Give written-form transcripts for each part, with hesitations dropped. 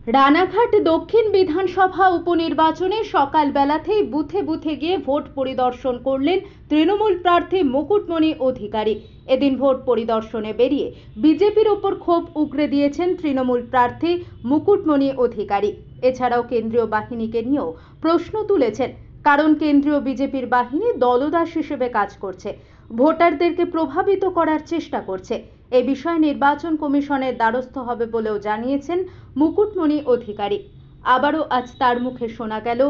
রানাঘাট দক্ষিণ বিধানসভা উপনির্বাচনে সকালবেলাতেই বুথে বুথে গিয়ে ভোট পরিদর্শন করলেন তৃণমূল প্রার্থী মুকুটমণি অধিকারী। এদিন ভোট পরিদর্শনে বেরিয়ে বিজেপির ওপর ক্ষোভ উগরে দিয়েছেন তৃণমূল প্রার্থী মুকুটমণি অধিকারী। এছাড়াও কেন্দ্রীয় বাহিনীকে নিয়েও প্রশ্ন তুলেছেন, কারণ কেন্দ্রীয় বিজেপির বাহিনী দলদাস হিসেবে কাজ করছে, ভোটারদেরকে প্রভাবিত করার চেষ্টা করছে। এ বিষয়ে নির্বাচন কমিশনের দ্বারস্থ হবে বলেও জানিয়েছেন মুকুটমণি অধিকারী। আবারও আজ তার মুখে শোনা গেল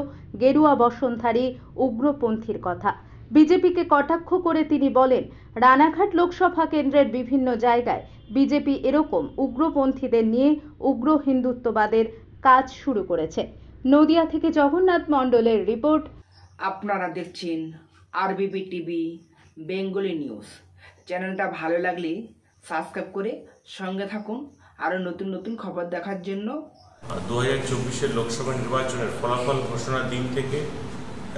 গেরুয়া বসনধারী উগ্রপন্থীর কথা। বিজেপিকে কটাক্ষ করে তিনি বলেন, রানাঘাট লোকসভা কেন্দ্রের বিভিন্ন জায়গায় বিজেপি এরকম উগ্রপন্থীদের নিয়ে উগ্র হিন্দুত্ববাদের কাজ শুরু করেছে। নদিয়া থেকে জগন্নাথ মণ্ডলের রিপোর্ট। আপনারা দেখছেন আরবিবি টিভি বেঙ্গলি নিউজ। চ্যানেলটা ভালো লাগলে সাবস্ক্রাইব করে সঙ্গে থাকুন আরও নতুন নতুন খবর দেখার জন্য। 2024 লোকসভা নির্বাচনের ফলাফল ঘোষণার দিন থেকে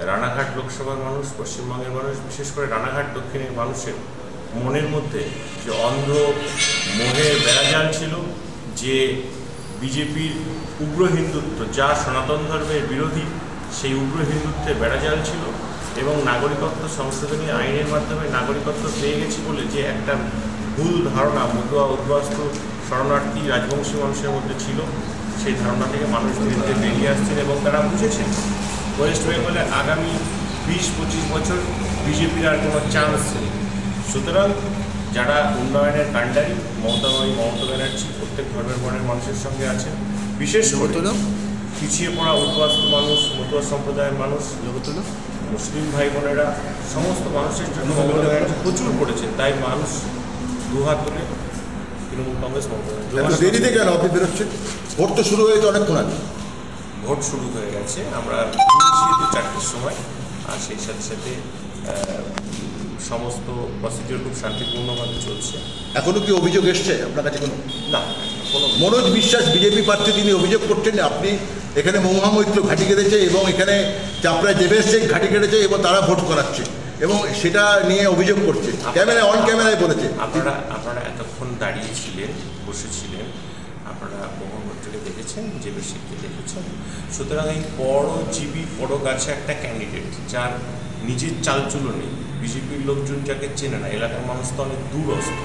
রানাঘাট লোকসভার মানুষ, পশ্চিমবঙ্গের মানুষ, বিশেষ করে রানাঘাট দক্ষিণের মানুষের মনের মধ্যে যে অন্ধ মোহের বেড়াজাল ছিল, যে বিজেপির উগ্র হিন্দুত্ব যা সনাতন ধর্মের বিরোধী, সেই উগ্র হিন্দুত্বের বেড়াজাল ছিল এবং নাগরিকত্ব সংশোধনী আইনের মাধ্যমে নাগরিকত্ব পেয়ে গেছি বলে যে একটা ভুল ধারণা মতুয়া উদ্বাস্তু শরণার্থী রাজবংশী মানুষের মধ্যে ছিল, সেই ধারণা থেকে মানুষ ধীরে বেরিয়ে আসছেন এবং তারা বুঝেছেন ওয়েস্ট বেঙ্গলে আগামী 20-25 বছর বিজেপির আর কোনো চান্স নেই। সুতরাং যারা উন্নয়নের কাণ্ডারি মমতা ব্যানার্জি প্রত্যেক ধর্মের বর্ণের মানুষের সঙ্গে আছেন, বিশেষ করে পিছিয়ে পড়া উদ্বাস্তু মানুষ, মতুয়া সম্প্রদায়ের মানুষ, মুসলিম ভাই বোনেরা, সমস্ত মানুষের জন্য মমতা ব্যানার্জি প্রচুর করেছেন। তাই মানুষ দুহাত তুলে তৃণমূল কংগ্রেস দেরিতে কেন আপনি বেরোচ্ছেন? ভোট তো শুরু হয়েছে অনেকক্ষণ আগে। ভোট শুরু হয়ে গেছে, আমরা 4টের সময়, আর সেই সাথে সাথে সমস্ত প্রসিডিওর খুব শান্তিপূর্ণভাবে চলছে। এখনো কি অভিযোগ এসছে আপনার কাছে? কোনো না, কোনো মনোজ বিশ্বাস বিজেপি প্রার্থী, তিনি অভিযোগ করছেন আপনি এখানে মহামৈত্র ঘাঁটি কেটেছে এবং এখানে চাপড়ায় দেবেশ সিং ঘাঁটি কেটেছে এবং তারা ভোট করাচ্ছে এবং সেটা নিয়ে অভিযোগ করছে, ক্যামেরায় অন ক্যামেরায় বলেছে। আপনারা এতক্ষণ দাঁড়িয়েছিলেন, বসেছিলেন, আপনারা মহামৈত্রকে দেখেছেন, দেবেশ সিংকে দেখেছেন। সুতরাং এই পরজীবী পরগাছা একটা ক্যান্ডিডেট যার নিজের চালচুলো নেই, বিজেপির লোকজন যাকে চেনে না, এলাকার মানুষ তো অনেক দূরস্থ,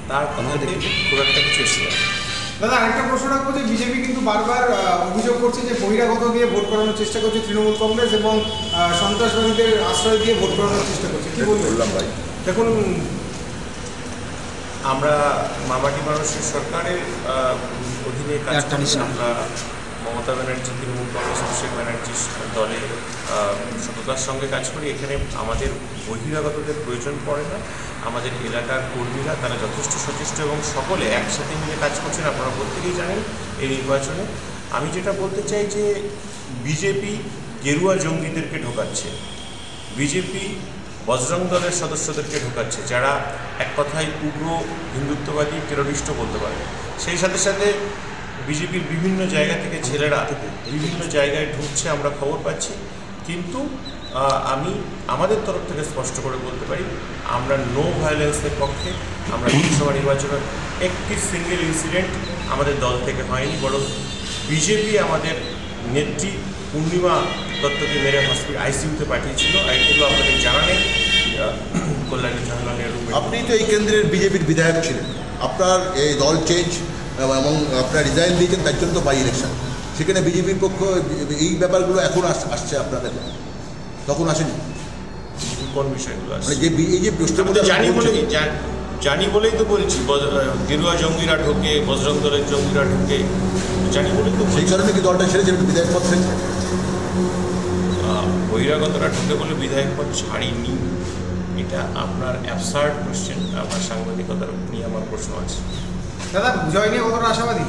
তার কথাতে খুব একটা কিছু এসে যায়। দাদা, আরেকটা প্রশ্ন রাখবো যে বিজেপি কিন্তু বারবার অভিযোগ করছে যে বহিরাগত দিয়ে ভোট করানোর চেষ্টা করছে তৃণমূল কংগ্রেস এবং সন্ত্রাসবাদীদের আশ্রয় দিয়ে ভোট করানোর চেষ্টা করছে, কি বললাম ভাই? দেখুন, আমরা মামাটি মানুষের সরকারের অধীনে কাজ করি। আমরা মমতা ব্যানার্জি, তৃণমূল কংগ্রেস, অভিষেক ব্যানার্জির দলের সততার সঙ্গে কাজ করি। এখানে আমাদের বহিরাগতদের প্রয়োজন পড়ে না। আমাদের এলাকার কর্মীরা তারা যথেষ্ট সচেষ্ট এবং সকলে একসাথে মিলে কাজ করছেন। আপনারা প্রত্যেকেই জানেন এই নির্বাচনে। আমি যেটা বলতে চাই যে বিজেপি গেরুয়া জঙ্গিদেরকে ঢোকাচ্ছে, বিজেপি বজরং দলের সদস্যদেরকে ঢোকাচ্ছে, যারা এক কথায় উগ্র হিন্দুত্ববাদী টেররিস্টও বলতে পারে। সেই সাথে সাথে বিজেপির বিভিন্ন জায়গা থেকে ছেলেরা বিভিন্ন জায়গায় ঢুকছে, আমরা খবর পাচ্ছি। কিন্তু আমি আমাদের তরফ থেকে স্পষ্ট করে বলতে পারি, আমরা নো ভায়োলেন্সের পক্ষে। আমরা লোকসভা নির্বাচনের একটি সিঙ্গেল ইনসিডেন্ট আমাদের দল থেকে হয়নি, বরং বিজেপি আমাদের নেত্রী পূর্ণিমা দত্তকে মেরে আইসিইউতে পাঠিয়েছিল। এগুলো আপনাদের জানা নেই। কল্যাণী জওহরলাল নেহরু, আপনি তো এই কেন্দ্রের বিজেপির বিধায়ক ছিলেন, আপনার এই দল চেঞ্জ এবং আপনার রিজাইন দিয়েছেন, তার জন্য তো বাই ইলেকশন, সেখানে বিজেপির পক্ষ এই ব্যাপারগুলো এখন আসছে আপনার কাছে, তখন আসেনি? কোন বিষয়গুলো আসছে? মানে যে এই যে প্রশ্নগুলো জানি বলেই তো বলছি, গেরুয়া জঙ্গিরা ঢোকে, বজরং দলের জঙ্গিরা ঢোকে, জানি বলেই তো। সেই কারণে কি দলটা ছেড়েছে, বিধায়ক পদ ছেড়েছে? বহিরাগতরা ঢুকে বলে বিধায়ক পদ ছাড়িনি, এটা আপনার অ্যাবসার্ড কোশ্চেন। আপনার সাংবাদিকতার নিয়ে আমার প্রশ্ন আছে। দাদা, জয় নিয়ে কতটা আশাবাদী?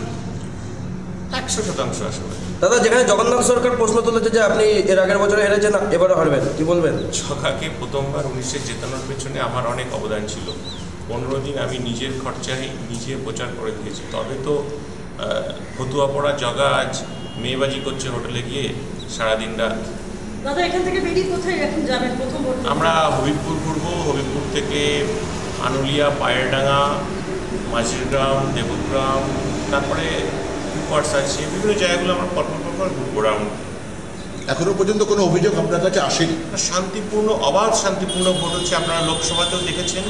100% আশাবাদী। দাদা, যেখানে জগন্নাথ সরকার প্রশ্ন তুলেছে যে আপনি এর আগের বছরে হেরেছেন, এবারও হারবেন, কি বলবেন? ছকাকে প্রথমবার 19 জেতানোর পেছনে আমার অনেক অবদান ছিল। 15 দিন আমি নিজের খরচায় নিজে প্রচার করে দিয়েছি। তবে তো ফতুয়া পড়া জগা আজ মেয়েবাজি করছে হোটেলে গিয়ে সারাদিন রাত। দাদা, এখান থেকে বেরিয়ে কোথায় এখন যাবেন? প্রথম আমরা হবিবপুর ঘুরবো, হবিবপুর থেকে আনুলিয়া, পায়েরডাঙ্গা, মাঝিরগ্রাম, দেবগ্রাম, তারপরে হেডকোয়ার্টার্স আছে, বিভিন্ন জায়গাগুলো আমরা পরপর ঘুরবো রাউন্ড। এখনো পর্যন্ত কোনো অভিযোগ আপনার কাছে আসেনি? শান্তিপূর্ণ, অবাধ শান্তিপূর্ণ ভোট হচ্ছে। আপনারা লোকসভাতেও দেখেছেন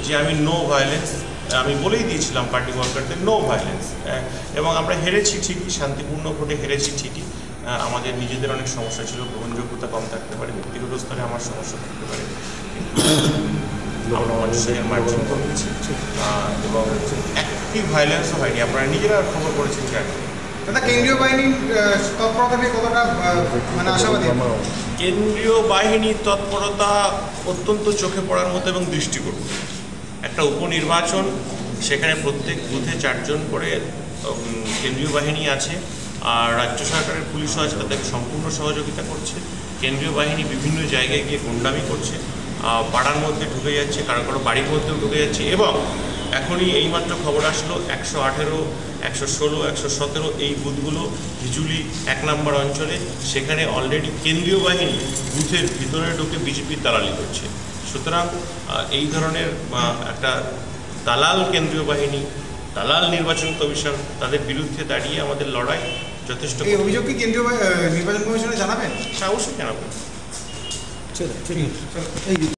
যে আমি নো ভায়োলেন্স আমি বলেই দিয়েছিলাম পার্টি ওয়ার্কারদের, নো ভায়োলেন্স, এবং আমরা হেরেছি ঠিকই, শান্তিপূর্ণ ভোটে হেরেছি ঠিকই। আমাদের নিজেদের অনেক সমস্যা ছিল, গ্রহণযোগ্যতা কম থাকতে পারে, ব্যক্তিগত স্তরে আমার সমস্যা থাকতে পারে, আমরা মানুষের মার্জিন করেছি এবং একটি ভায়োলেন্সও হয়নি। আপনারা নিজেরা খবর করেছেন জানেন। দাদা, কেন্দ্রীয় বাহিনীর তৎপরতা নিয়ে কতটা মানে আশাবাদী? কেন্দ্রীয় বাহিনীর তৎপরতা অত্যন্ত চোখে পড়ার মতো এবং দৃষ্টিকটু। একটা উপনির্বাচন, সেখানে প্রত্যেক বুথে 4 জন করে কেন্দ্রীয় বাহিনী আছে, আর রাজ্য সরকারের পুলিশও আছে, তাদেরকে সম্পূর্ণ সহযোগিতা করছে। কেন্দ্রীয় বাহিনী বিভিন্ন জায়গায় গিয়ে গুন্ডামি করছে, পাড়ার মধ্যে ঢুকে যাচ্ছে, কারো কারো বাড়ির মধ্যেও ঢুকে যাচ্ছে, এবং এখনই এইমাত্র খবর আসলো 118, 116, 117 এই বুথগুলো হিজুলি 1 নম্বর অঞ্চলে, সেখানে অলরেডি কেন্দ্রীয় বাহিনী বুথের ভিতরে ঢুকে বিজেপির দালালি করছে। সুতরাং এই ধরনের একটা দালাল কেন্দ্রীয় বাহিনী, দালাল নির্বাচন কমিশন, তাদের বিরুদ্ধে দাঁড়িয়ে আমাদের লড়াই যথেষ্ট। এই অভিযোগ কি কেন্দ্রীয় নির্বাচন কমিশনে জানাবেন? অবশ্যই জানাবেন।